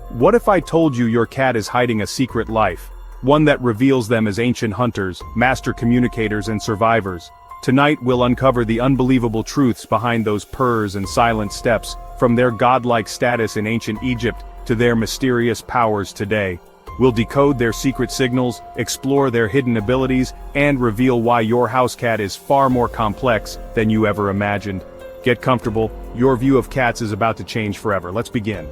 What if I told you your cat is hiding a secret life? One that reveals them as ancient hunters, master communicators and survivors. Tonight we'll uncover the unbelievable truths behind those purrs and silent steps, from their godlike status in ancient Egypt to their mysterious powers today. We'll decode their secret signals, explore their hidden abilities, and reveal why your house cat is far more complex than you ever imagined. Get comfortable, your view of cats is about to change forever. Let's begin.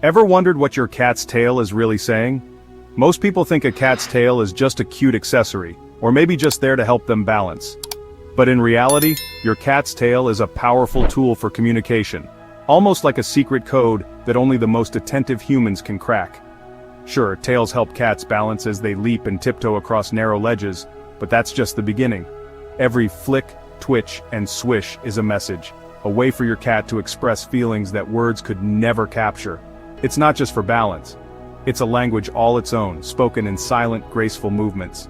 Ever wondered what your cat's tail is really saying? Most people think a cat's tail is just a cute accessory, or maybe just there to help them balance. But in reality, your cat's tail is a powerful tool for communication, almost like a secret code that only the most attentive humans can crack. Sure, tails help cats balance as they leap and tiptoe across narrow ledges, but that's just the beginning. Every flick, twitch, and swish is a message, a way for your cat to express feelings that words could never capture. It's not just for balance. It's a language all its own, spoken in silent, graceful movements.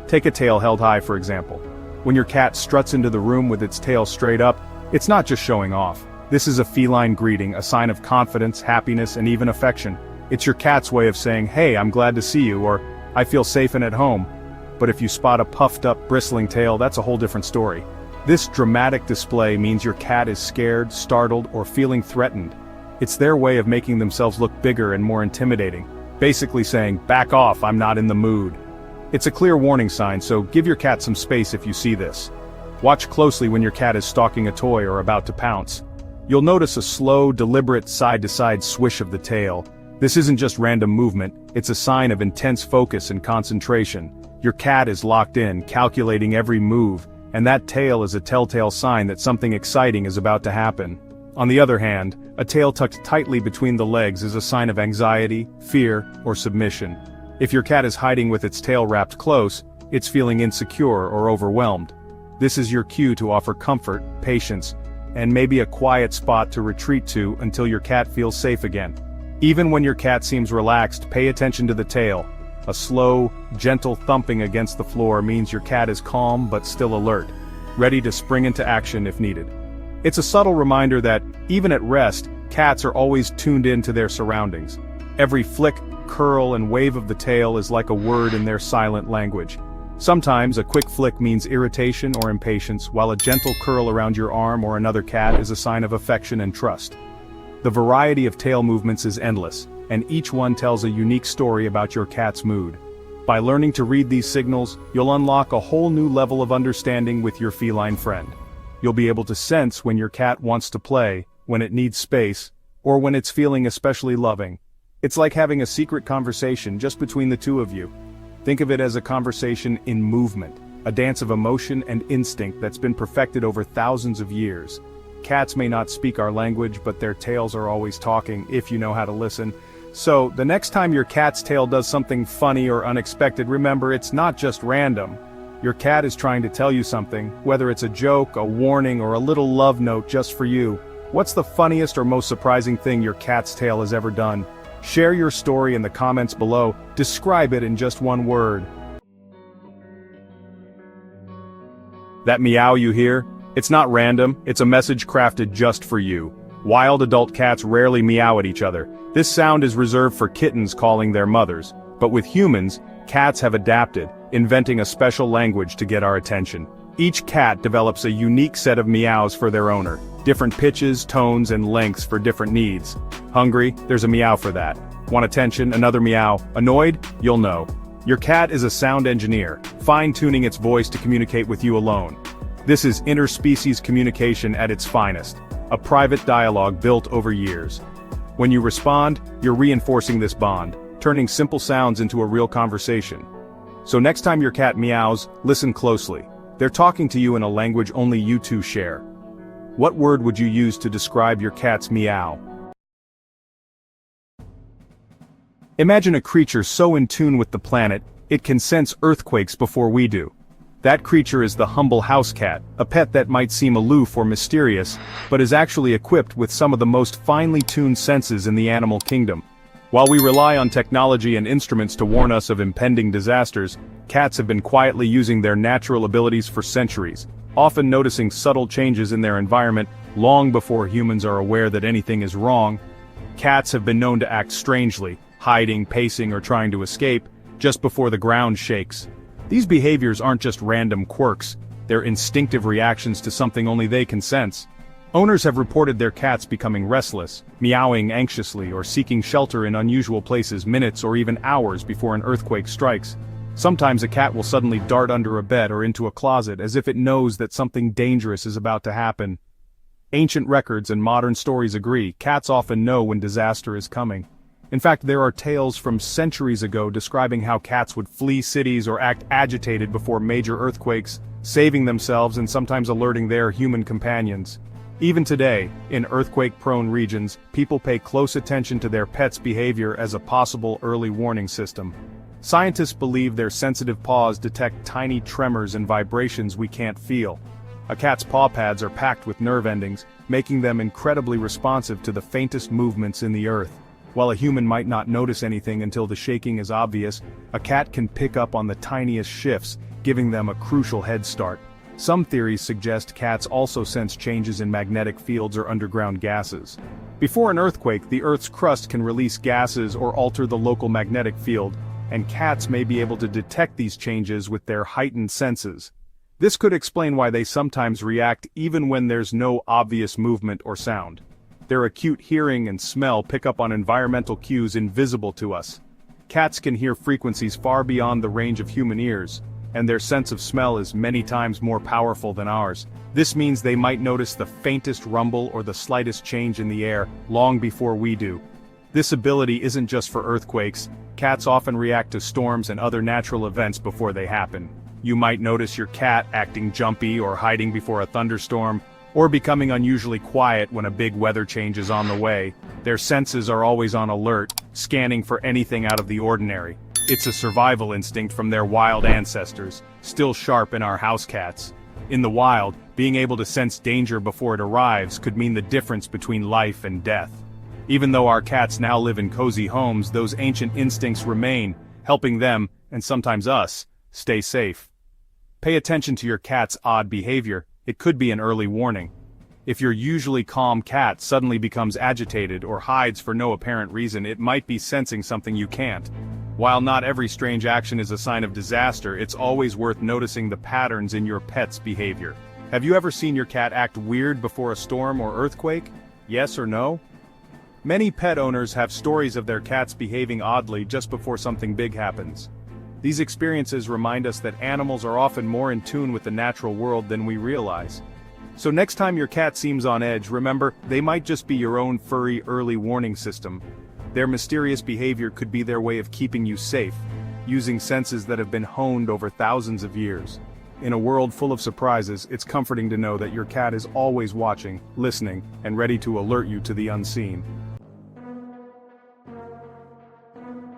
Take a tail held high, for example. When your cat struts into the room with its tail straight up, it's not just showing off. This is a feline greeting, a sign of confidence, happiness, and even affection. It's your cat's way of saying, "Hey, I'm glad to see you," or "I feel safe and at home." But if you spot a puffed-up, bristling tail, that's a whole different story. This dramatic display means your cat is scared, startled, or feeling threatened. It's their way of making themselves look bigger and more intimidating, basically saying, "Back off, I'm not in the mood." It's a clear warning sign, so give your cat some space if you see this. Watch closely when your cat is stalking a toy or about to pounce. You'll notice a slow, deliberate side-to-side swish of the tail. This isn't just random movement, it's a sign of intense focus and concentration. Your cat is locked in, calculating every move, and that tail is a telltale sign that something exciting is about to happen. On the other hand, a tail tucked tightly between the legs is a sign of anxiety, fear, or submission. If your cat is hiding with its tail wrapped close, it's feeling insecure or overwhelmed. This is your cue to offer comfort, patience, and maybe a quiet spot to retreat to until your cat feels safe again. Even when your cat seems relaxed, pay attention to the tail. A slow, gentle thumping against the floor means your cat is calm but still alert, ready to spring into action if needed. It's a subtle reminder that, even at rest, cats are always tuned in to their surroundings. Every flick, curl, and wave of the tail is like a word in their silent language. Sometimes a quick flick means irritation or impatience, while a gentle curl around your arm or another cat is a sign of affection and trust. The variety of tail movements is endless, and each one tells a unique story about your cat's mood. By learning to read these signals, you'll unlock a whole new level of understanding with your feline friend. You'll be able to sense when your cat wants to play, when it needs space, or when it's feeling especially loving. It's like having a secret conversation just between the two of you. Think of it as a conversation in movement, a dance of emotion and instinct that's been perfected over thousands of years. Cats may not speak our language, but their tails are always talking, if you know how to listen. So, the next time your cat's tail does something funny or unexpected, remember it's not just random. Your cat is trying to tell you something, whether it's a joke, a warning, or a little love note just for you. What's the funniest or most surprising thing your cat's tail has ever done? Share your story in the comments below. Describe it in just one word. That meow you hear? It's not random, it's a message crafted just for you. Wild adult cats rarely meow at each other. This sound is reserved for kittens calling their mothers. But with humans, cats have adapted, inventing a special language to get our attention. Each cat develops a unique set of meows for their owner. Different pitches, tones, and lengths for different needs. Hungry? There's a meow for that. Want attention? Another meow. Annoyed? You'll know. Your cat is a sound engineer, fine-tuning its voice to communicate with you alone. This is interspecies communication at its finest, a private dialogue built over years. When you respond, you're reinforcing this bond, turning simple sounds into a real conversation. So next time your cat meows, listen closely. They're talking to you in a language only you two share. What word would you use to describe your cat's meow? Imagine a creature so in tune with the planet, it can sense earthquakes before we do. That creature is the humble house cat, a pet that might seem aloof or mysterious, but is actually equipped with some of the most finely tuned senses in the animal kingdom. While we rely on technology and instruments to warn us of impending disasters, cats have been quietly using their natural abilities for centuries, often noticing subtle changes in their environment long before humans are aware that anything is wrong. Cats have been known to act strangely, hiding, pacing, or trying to escape, just before the ground shakes. These behaviors aren't just random quirks, they're instinctive reactions to something only they can sense. Owners have reported their cats becoming restless, meowing anxiously, or seeking shelter in unusual places minutes or even hours before an earthquake strikes. Sometimes a cat will suddenly dart under a bed or into a closet as if it knows that something dangerous is about to happen. Ancient records and modern stories agree, cats often know when disaster is coming. In fact, there are tales from centuries ago describing how cats would flee cities or act agitated before major earthquakes, saving themselves and sometimes alerting their human companions. Even today, in earthquake-prone regions, people pay close attention to their pets' behavior as a possible early warning system. Scientists believe their sensitive paws detect tiny tremors and vibrations we can't feel. A cat's paw pads are packed with nerve endings, making them incredibly responsive to the faintest movements in the earth. While a human might not notice anything until the shaking is obvious, a cat can pick up on the tiniest shifts, giving them a crucial head start. Some theories suggest cats also sense changes in magnetic fields or underground gases. Before an earthquake, the Earth's crust can release gases or alter the local magnetic field, and cats may be able to detect these changes with their heightened senses. This could explain why they sometimes react even when there's no obvious movement or sound. Their acute hearing and smell pick up on environmental cues invisible to us. Cats can hear frequencies far beyond the range of human ears, and their sense of smell is many times more powerful than ours. This means they might notice the faintest rumble or the slightest change in the air long before we do. This ability isn't just for earthquakes. Cats often react to storms and other natural events before they happen. You might notice your cat acting jumpy or hiding before a thunderstorm, or becoming unusually quiet when a big weather change is on the way. Their senses are always on alert, scanning for anything out of the ordinary. It's a survival instinct from their wild ancestors, still sharp in our house cats. In the wild, being able to sense danger before it arrives could mean the difference between life and death. Even though our cats now live in cozy homes, those ancient instincts remain, helping them, and sometimes us, stay safe. Pay attention to your cat's odd behavior. It could be an early warning. If your usually calm cat suddenly becomes agitated or hides for no apparent reason, it might be sensing something you can't. While not every strange action is a sign of disaster, it's always worth noticing the patterns in your pet's behavior. Have you ever seen your cat act weird before a storm or earthquake? Yes or no? Many pet owners have stories of their cats behaving oddly just before something big happens. These experiences remind us that animals are often more in tune with the natural world than we realize. So next time your cat seems on edge, remember, they might just be your own furry early warning system. Their mysterious behavior could be their way of keeping you safe, using senses that have been honed over thousands of years. In a world full of surprises, it's comforting to know that your cat is always watching, listening, and ready to alert you to the unseen.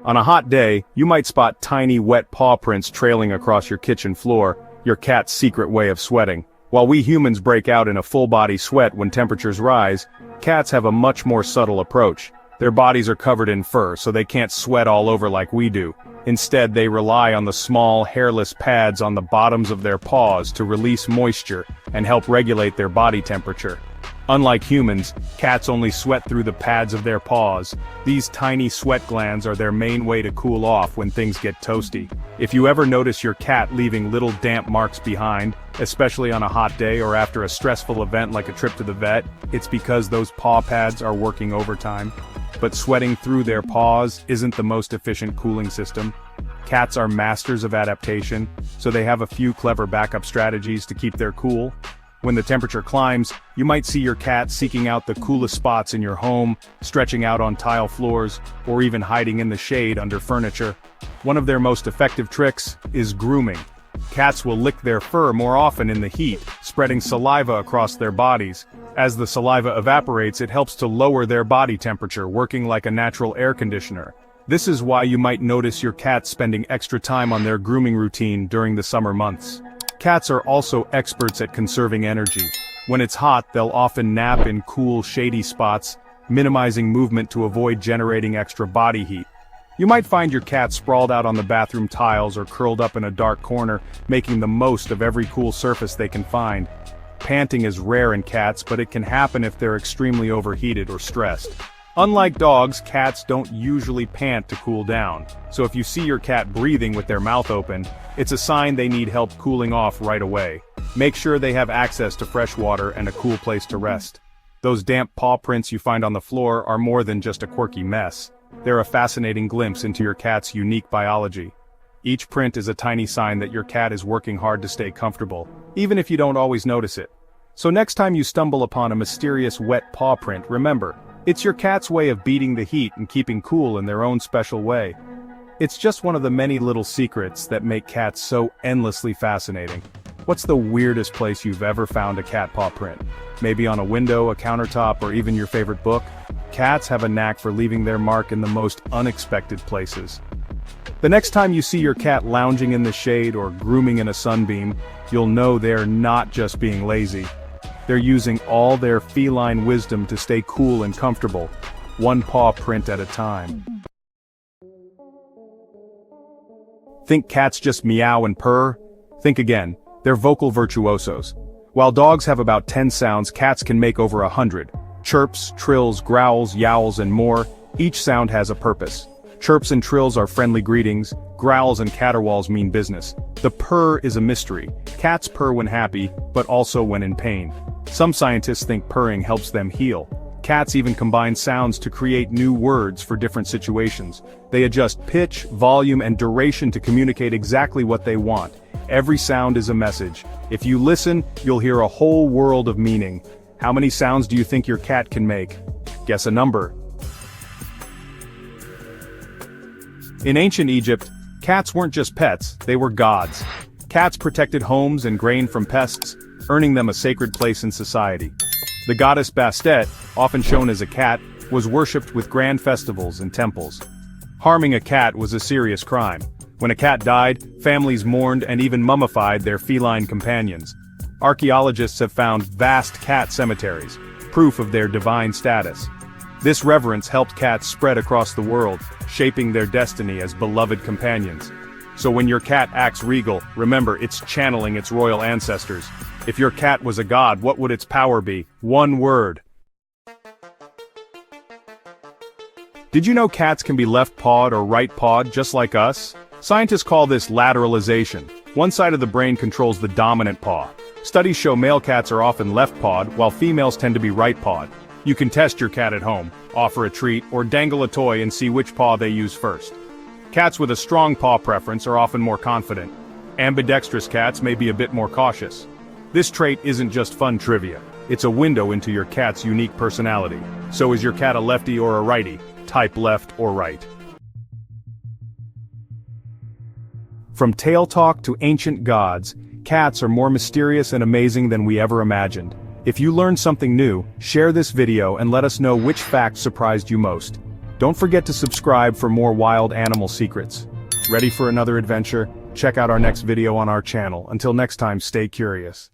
On a hot day, you might spot tiny wet paw prints trailing across your kitchen floor, your cat's secret way of sweating. While we humans break out in a full-body sweat when temperatures rise, cats have a much more subtle approach. Their bodies are covered in fur, so they can't sweat all over like we do. Instead, they rely on the small, hairless pads on the bottoms of their paws to release moisture and help regulate their body temperature. Unlike humans, cats only sweat through the pads of their paws. These tiny sweat glands are their main way to cool off when things get toasty. If you ever notice your cat leaving little damp marks behind, especially on a hot day or after a stressful event like a trip to the vet, it's because those paw pads are working overtime. But sweating through their paws isn't the most efficient cooling system. Cats are masters of adaptation, so they have a few clever backup strategies to keep their cool. When the temperature climbs, you might see your cat seeking out the coolest spots in your home, stretching out on tile floors, or even hiding in the shade under furniture. One of their most effective tricks is grooming. Cats will lick their fur more often in the heat, spreading saliva across their bodies. As the saliva evaporates, it helps to lower their body temperature, working like a natural air conditioner. This is why you might notice your cat spending extra time on their grooming routine during the summer months. Cats are also experts at conserving energy. When it's hot, they'll often nap in cool, shady spots, minimizing movement to avoid generating extra body heat. You might find your cat sprawled out on the bathroom tiles or curled up in a dark corner, making the most of every cool surface they can find. Panting is rare in cats, but it can happen if they're extremely overheated or stressed. Unlike dogs, cats don't usually pant to cool down, so if you see your cat breathing with their mouth open, it's a sign they need help cooling off right away. Make sure they have access to fresh water and a cool place to rest. Those damp paw prints you find on the floor are more than just a quirky mess. They're a fascinating glimpse into your cat's unique biology. Each print is a tiny sign that your cat is working hard to stay comfortable, even if you don't always notice it. So next time you stumble upon a mysterious wet paw print, remember, it's your cat's way of beating the heat and keeping cool in their own special way. It's just one of the many little secrets that make cats so endlessly fascinating. What's the weirdest place you've ever found a cat paw print? Maybe on a window, a countertop, or even your favorite book? Cats have a knack for leaving their mark in the most unexpected places. The next time you see your cat lounging in the shade or grooming in a sunbeam, you'll know they're not just being lazy. They're using all their feline wisdom to stay cool and comfortable, one paw print at a time. Think cats just meow and purr? Think again, they're vocal virtuosos. While dogs have about 10 sounds, cats can make over 100. Chirps, trills, growls, yowls, and more, each sound has a purpose. Chirps and trills are friendly greetings, growls and caterwauls mean business. The purr is a mystery. Cats purr when happy, but also when in pain. Some scientists think purring helps them heal. Cats even combine sounds to create new words for different situations. They adjust pitch, volume, and duration to communicate exactly what they want. Every sound is a message. If you listen, you'll hear a whole world of meaning. How many sounds do you think your cat can make? Guess a number. In ancient Egypt, cats weren't just pets, they were gods. Cats protected homes and grain from pests, earning them a sacred place in society. The goddess Bastet, often shown as a cat, was worshipped with grand festivals and temples. Harming a cat was a serious crime. When a cat died, families mourned and even mummified their feline companions. Archaeologists have found vast cat cemeteries, proof of their divine status. This reverence helped cats spread across the world, shaping their destiny as beloved companions. So when your cat acts regal, remember it's channeling its royal ancestors. If your cat was a god, what would its power be? One word. Did you know cats can be left-pawed or right-pawed just like us? Scientists call this lateralization. One side of the brain controls the dominant paw. Studies show male cats are often left-pawed, while females tend to be right-pawed. You can test your cat at home, offer a treat, or dangle a toy and see which paw they use first. Cats with a strong paw preference are often more confident. Ambidextrous cats may be a bit more cautious. This trait isn't just fun trivia. It's a window into your cat's unique personality. So is your cat a lefty or a righty? Type left or right. From tale talk to ancient gods, cats are more mysterious and amazing than we ever imagined. If you learned something new, share this video and let us know which fact surprised you most. Don't forget to subscribe for more wild animal secrets. Ready for another adventure? Check out our next video on our channel. Until next time, stay curious.